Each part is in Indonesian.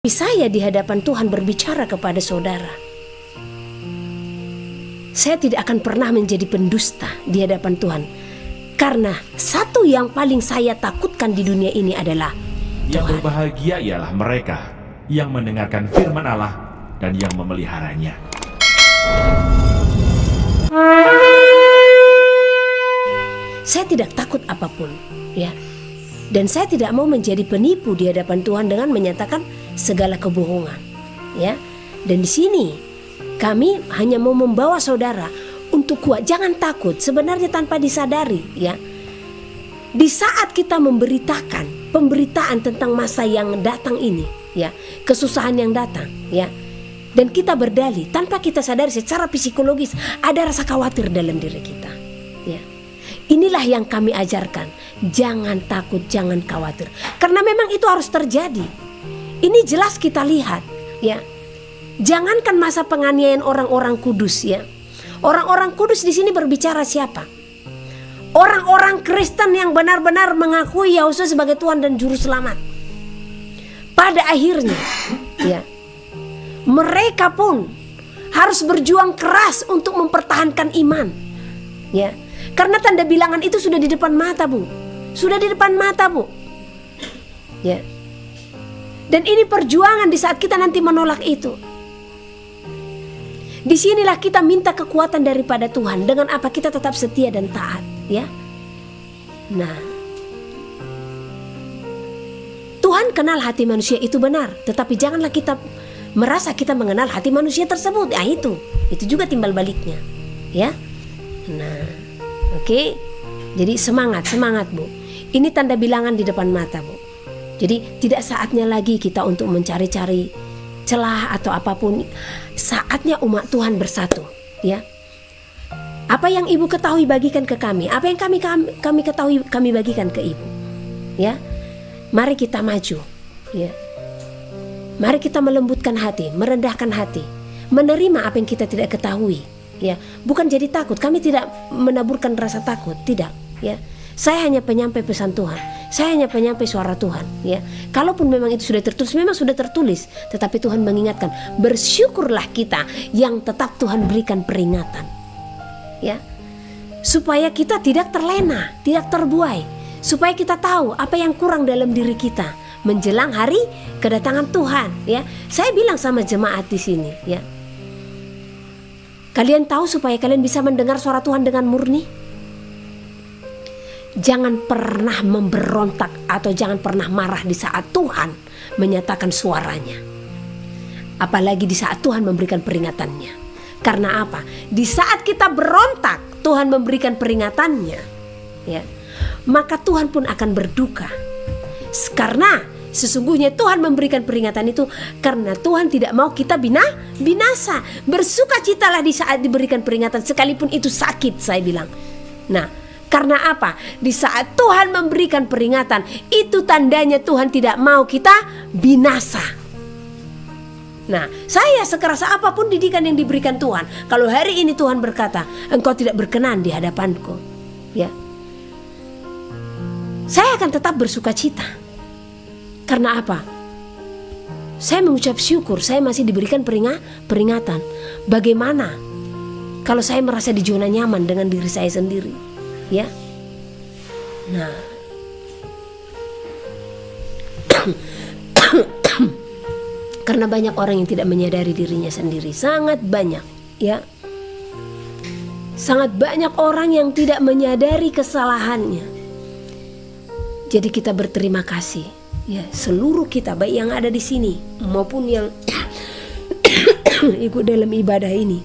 Saya di hadapan Tuhan berbicara kepada saudara, saya tidak akan pernah menjadi pendusta di hadapan Tuhan. Karena satu yang paling saya takutkan di dunia ini adalah Yang Tuhan. berbahagia ialah mereka yang mendengarkan firman Allah dan yang memeliharanya. Saya tidak takut apapun, ya. Dan saya tidak mau menjadi penipu di hadapan Tuhan dengan menyatakan segala kebohongan, ya. Dan di sini kami hanya mau membawa saudara untuk kuat, jangan takut. Sebenarnya tanpa disadari, ya. Di saat kita memberitakan pemberitaan tentang masa yang datang ini, ya, kesusahan yang datang, ya, dan kita berdalih tanpa kita sadari secara psikologis ada rasa khawatir dalam diri kita, ya. Inilah yang kami ajarkan, jangan takut, jangan khawatir, karena memang itu harus terjadi. Ini jelas kita lihat, ya. Jangankan masa penganiayaan orang-orang kudus, ya. Orang-orang kudus di sini berbicara siapa? Orang-orang Kristen yang benar-benar mengakui Yesus sebagai Tuhan dan Juru Selamat. Pada akhirnya, ya, mereka pun harus berjuang keras untuk mempertahankan iman, ya. Karena tanda bilangan itu sudah di depan mata, Bu. Sudah di depan mata, Bu. Ya. Dan ini perjuangan di saat kita nanti menolak itu. Disinilah kita minta kekuatan daripada Tuhan. Dengan apa kita tetap setia dan taat, ya. Nah, Tuhan kenal hati manusia itu benar, tetapi janganlah kita merasa kita mengenal hati manusia tersebut. Ya, itu juga timbal baliknya, ya. Nah, oke. Jadi semangat Bu. Ini tanda bilangan di depan mata, Bu. Jadi tidak saatnya lagi kita untuk mencari-cari celah atau apapun. Saatnya umat Tuhan bersatu, ya. Apa yang Ibu ketahui bagikan ke kami, apa yang kami ketahui kami bagikan ke Ibu, ya. Mari kita maju, ya. Mari kita melembutkan hati, merendahkan hati, menerima apa yang kita tidak ketahui, ya. Bukan jadi takut, kami tidak menaburkan rasa takut, tidak, ya. Saya hanya penyampai pesan Tuhan, saya hanya penyampai suara Tuhan, ya. Kalaupun memang itu sudah tertulis, memang sudah tertulis, tetapi Tuhan mengingatkan, bersyukurlah kita yang tetap Tuhan berikan peringatan, ya, supaya kita tidak terlena, tidak terbuai, supaya kita tahu apa yang kurang dalam diri kita menjelang hari kedatangan Tuhan, ya. Saya bilang sama jemaat di sini, ya, kalian tahu supaya kalian bisa mendengar suara Tuhan dengan murni. Jangan pernah memberontak atau jangan pernah marah di saat Tuhan menyatakan suaranya. Apalagi di saat Tuhan memberikan peringatannya. Karena apa? Di saat kita berontak, Tuhan memberikan peringatannya, ya, maka Tuhan pun akan berduka. Karena sesungguhnya Tuhan memberikan peringatan itu karena Tuhan tidak mau kita binasa. Bersukacitalah di saat diberikan peringatan sekalipun itu sakit, saya bilang. Nah, karena apa? Di saat Tuhan memberikan peringatan, itu tandanya Tuhan tidak mau kita binasa. Nah, saya sekerasa apapun didikan yang diberikan Tuhan, kalau hari ini Tuhan berkata, engkau tidak berkenan di hadapanku, ya, saya akan tetap bersukacita. Karena apa? Saya mengucap syukur, saya masih diberikan peringatan. Bagaimana kalau saya merasa di zona nyaman dengan diri saya sendiri, ya? Nah, karena banyak orang yang tidak menyadari dirinya sendiri, sangat banyak, ya. Sangat banyak orang yang tidak menyadari kesalahannya. Jadi kita berterima kasih, ya, seluruh kita, baik yang ada di sini maupun yang ikut dalam ibadah ini.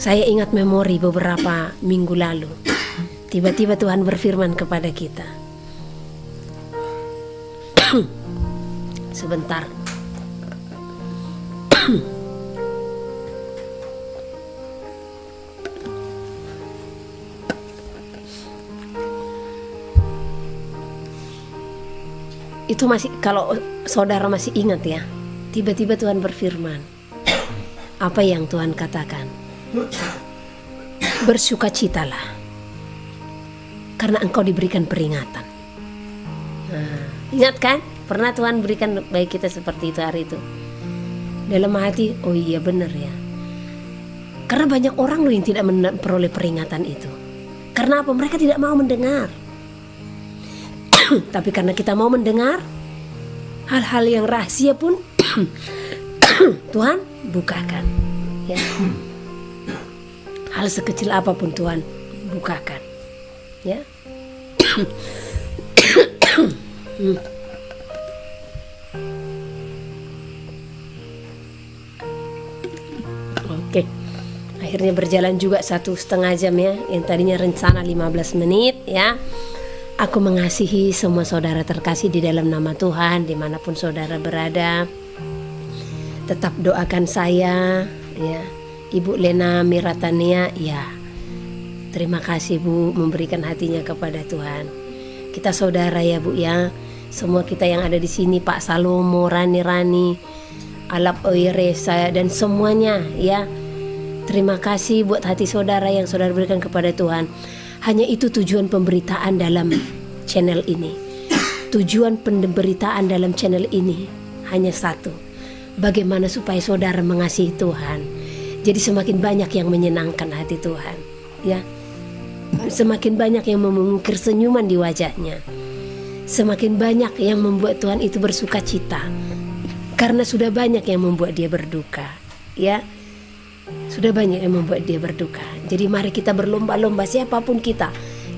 Saya ingat memori beberapa minggu lalu. Tiba-tiba Tuhan berfirman kepada kita. Sebentar. Itu masih, kalau saudara masih ingat, ya. Tiba-tiba Tuhan berfirman. Apa yang Tuhan katakan? bersukacitalah karena engkau diberikan peringatan. Ingat kan? Pernah Tuhan berikan bagi kita seperti itu hari itu. Dalam hati, oh iya benar ya. Karena banyak orang loh yang tidak memperoleh peringatan itu. Karena apa? Mereka tidak mau mendengar. Tapi karena kita mau mendengar, hal-hal yang rahasia pun Tuhan bukakan. Ya. Hal sekecil apapun Tuhan bukakan. Ya. Oke, akhirnya berjalan juga 1,5 jam ya. Yang tadinya rencana 15 menit ya. Aku mengasihi semua saudara terkasih di dalam nama Tuhan, dimanapun saudara berada. Tetap doakan saya ya. Ibu Lena Miratania ya. Terima kasih Bu memberikan hatinya kepada Tuhan. Kita saudara ya Bu ya. Semua kita yang ada di sini, Pak Salomo, Rani, Alap Oiresa dan semuanya ya. Terima kasih buat hati saudara yang saudara berikan kepada Tuhan. Hanya itu tujuan pemberitaan dalam channel ini. Tujuan pemberitaan dalam channel ini hanya satu. Bagaimana supaya saudara mengasihi Tuhan. Jadi semakin banyak yang menyenangkan hati Tuhan ya. Semakin banyak yang mengukir senyuman di wajahnya. Semakin banyak yang membuat Tuhan itu bersuka cita. Karena sudah banyak yang membuat dia berduka ya. Sudah banyak yang membuat dia berduka. Jadi mari kita berlomba-lomba, siapapun kita,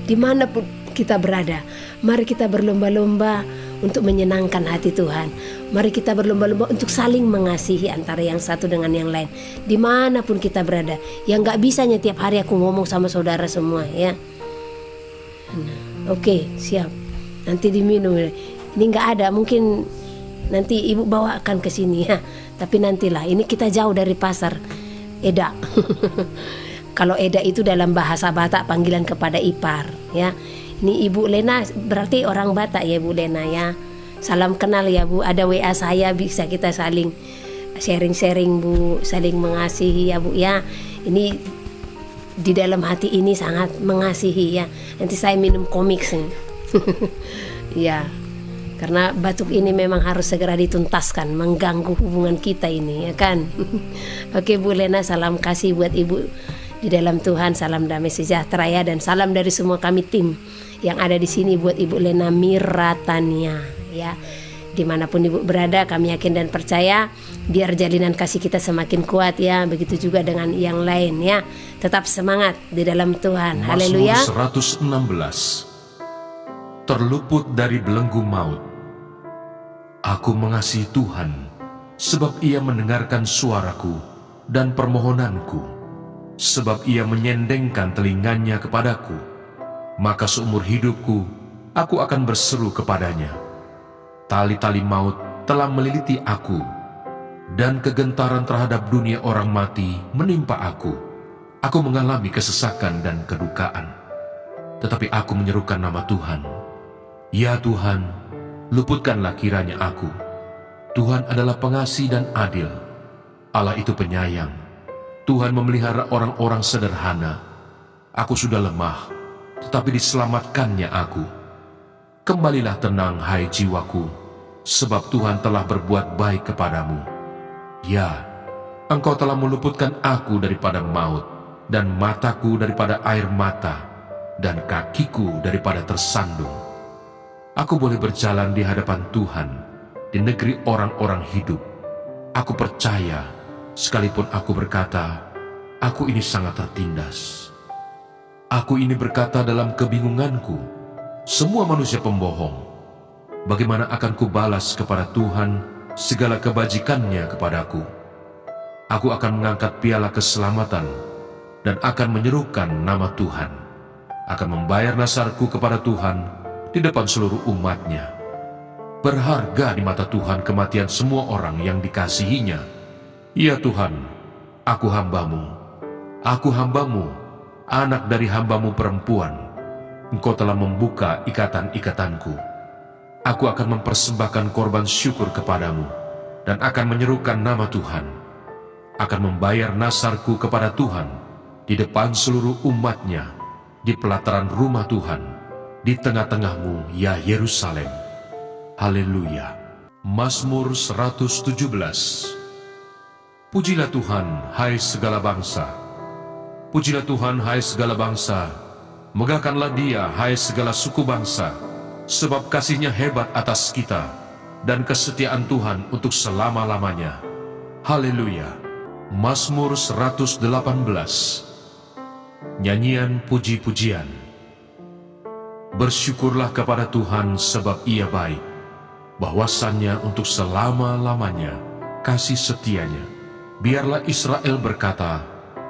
dimanapun kita berada. Mari kita berlomba-lomba untuk menyenangkan hati Tuhan. Mari kita berlomba-lomba untuk saling mengasihi antara yang satu dengan yang lain. Dimanapun kita berada. Yang gak bisanya tiap hari aku ngomong sama saudara semua ya. Oke, siap. Nanti diminum. Ini gak ada, mungkin nanti ibu bawakan ke sini ya. Tapi nantilah, ini kita jauh dari pasar Eda. Kalau Eda itu dalam bahasa Batak panggilan kepada ipar ya. Ini Ibu Lena berarti orang Batak ya Bu Lena ya. Salam kenal ya Bu. Ada WA saya, bisa kita saling sharing-sharing Bu, saling mengasihi ya Bu ya. Ini di dalam hati ini sangat mengasihi ya. Nanti saya minum komik sih. Ya. Karena batuk ini memang harus segera dituntaskan, mengganggu hubungan kita ini ya kan. Oke Bu Lena, salam kasih buat Ibu di dalam Tuhan, salam damai sejahtera ya, dan salam dari semua kami tim yang ada di sini buat Ibu Lena Miratania ya. Dimanapun Ibu berada, kami yakin dan percaya biar jalinan kasih kita semakin kuat ya. Begitu juga dengan yang lain ya. Tetap semangat di dalam Tuhan. Haleluya. Mazmur 116. Terluput dari belenggu maut. Aku mengasihi Tuhan, sebab Ia mendengarkan suaraku dan permohonanku, sebab Ia menyendengkan telinganya kepadaku. Maka seumur hidupku, aku akan berseru kepadanya. Tali-tali maut telah meliliti aku, dan kegentaran terhadap dunia orang mati menimpa aku. Aku mengalami kesesakan dan kedukaan, tetapi aku menyerukan nama Tuhan. Ya Tuhan, luputkanlah kiranya aku. Tuhan adalah pengasih dan adil. Allah itu penyayang. Tuhan memelihara orang-orang sederhana. Aku sudah lemah, tetapi diselamatkannya aku. Kembalilah tenang, hai jiwaku, sebab Tuhan telah berbuat baik kepadamu. Ya, Engkau telah meluputkan aku daripada maut, dan mataku daripada air mata, dan kakiku daripada tersandung. Aku boleh berjalan di hadapan Tuhan, di negeri orang-orang hidup. Aku percaya, sekalipun aku berkata, aku ini sangat tertindas. Aku ini berkata dalam kebingunganku, semua manusia pembohong. Bagaimana akan kubalas kepada Tuhan segala kebajikannya kepadaku? Aku akan mengangkat piala keselamatan dan akan menyerukan nama Tuhan. Akan membayar nasarku kepada Tuhan di depan seluruh umatnya. Berharga di mata Tuhan kematian semua orang yang dikasihinya. Ya Tuhan, aku hambamu, anak dari hambamu perempuan. Engkau telah membuka ikatan-ikatanku. Aku akan mempersembahkan korban syukur kepadamu, dan akan menyerukan nama Tuhan. Akan membayar nasarku kepada Tuhan, di depan seluruh umatnya, di pelataran rumah Tuhan, di tengah-tengahmu, ya Yerusalem. Haleluya. Mazmur 117. Pujilah Tuhan, hai segala bangsa. Pujilah Tuhan, hai segala bangsa. Megahkanlah Dia, hai segala suku bangsa. Sebab kasih-Nya hebat atas kita, dan kesetiaan Tuhan untuk selama-lamanya. Haleluya. Mazmur 118. Nyanyian puji-pujian. Bersyukurlah kepada Tuhan sebab Ia baik, bahwasannya untuk selama-lamanya kasih setianya. Biarlah Israel berkata,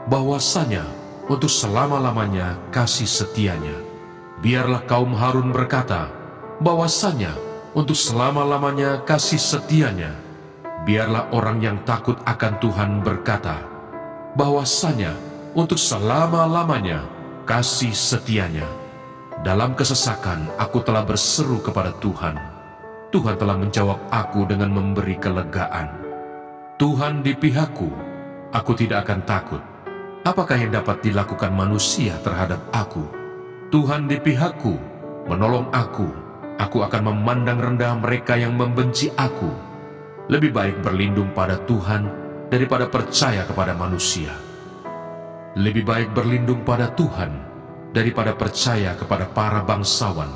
bahwasanya untuk selama-lamanya kasih setianya. Biarlah kaum Harun berkata, bahwasanya untuk selama-lamanya kasih setianya. Biarlah orang yang takut akan Tuhan berkata, bahwasanya untuk selama-lamanya kasih setianya. Dalam kesesakan aku telah berseru kepada Tuhan. Tuhan telah menjawab aku dengan memberi kelegaan. Tuhan di pihakku, aku tidak akan takut. Apakah yang dapat dilakukan manusia terhadap aku? Tuhan di pihakku, menolong aku. Aku akan memandang rendah mereka yang membenci aku. Lebih baik berlindung pada Tuhan daripada percaya kepada manusia. Lebih baik berlindung pada Tuhan daripada percaya kepada para bangsawan.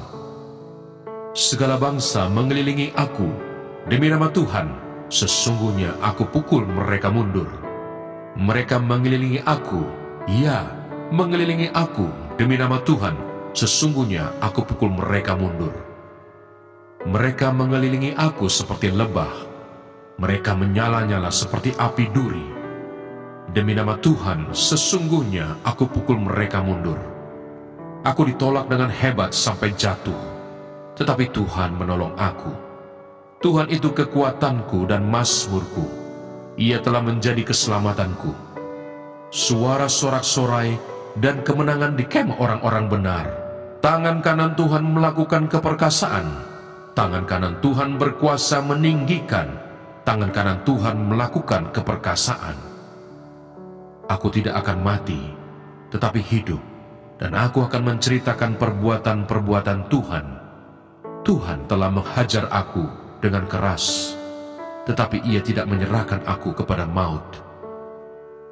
Segala bangsa mengelilingi aku. Demi nama Tuhan, sesungguhnya aku pukul mereka mundur. Mereka mengelilingi aku, ya, mengelilingi aku. Demi nama Tuhan, sesungguhnya aku pukul mereka mundur. Mereka mengelilingi aku seperti lebah. Mereka menyala-nyala seperti api duri. Demi nama Tuhan, sesungguhnya aku pukul mereka mundur. Aku ditolak dengan hebat sampai jatuh, tetapi Tuhan menolong aku. Tuhan itu kekuatanku dan mazmurku. Ia telah menjadi keselamatanku. Suara sorak-sorai dan kemenangan di kemah orang-orang benar. Tangan kanan Tuhan melakukan keperkasaan. Tangan kanan Tuhan berkuasa meninggikan. Tangan kanan Tuhan melakukan keperkasaan. Aku tidak akan mati, tetapi hidup. Dan aku akan menceritakan perbuatan-perbuatan Tuhan. Tuhan telah menghajar aku dengan keras, tetapi Ia tidak menyerahkan aku kepada maut.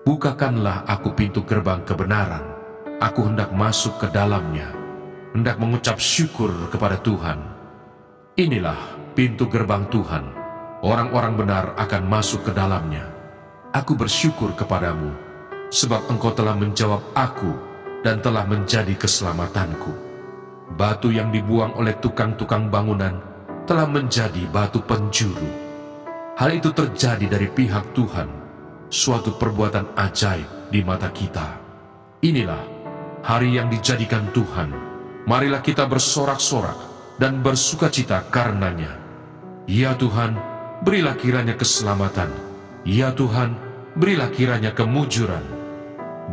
Bukakanlah aku pintu gerbang kebenaran. Aku hendak masuk ke dalamnya, hendak mengucap syukur kepada Tuhan. Inilah pintu gerbang Tuhan. Orang-orang benar akan masuk ke dalamnya. Aku bersyukur kepadamu, sebab Engkau telah menjawab aku dan telah menjadi keselamatanku. Batu yang dibuang oleh tukang-tukang bangunan telah menjadi batu penjuru. Hal itu terjadi dari pihak Tuhan, suatu perbuatan ajaib di mata kita. Inilah hari yang dijadikan Tuhan. Marilah kita bersorak-sorak dan bersukacita karenanya. Ya Tuhan, berilah kiranya keselamatan. Ya Tuhan, berilah kiranya kemujuran.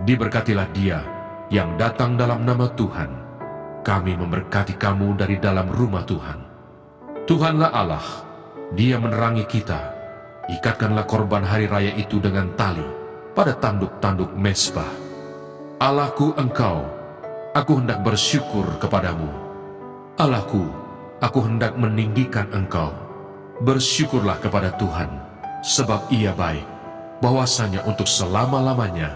Diberkatilah Dia yang datang dalam nama Tuhan. Kami memberkati kamu dari dalam rumah Tuhan. Tuhanlah Allah, Dia menerangi kita. Ikatkanlah korban hari raya itu dengan tali pada tanduk-tanduk mezbah. Allahku Engkau, aku hendak bersyukur kepadamu. Allahku, aku hendak meninggikan Engkau. Bersyukurlah kepada Tuhan, sebab Ia baik, bahwasanya untuk selama-lamanya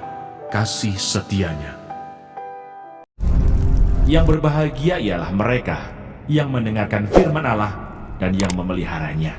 kasih setianya. Yang berbahagia ialah mereka yang mendengarkan firman Allah dan yang memeliharanya.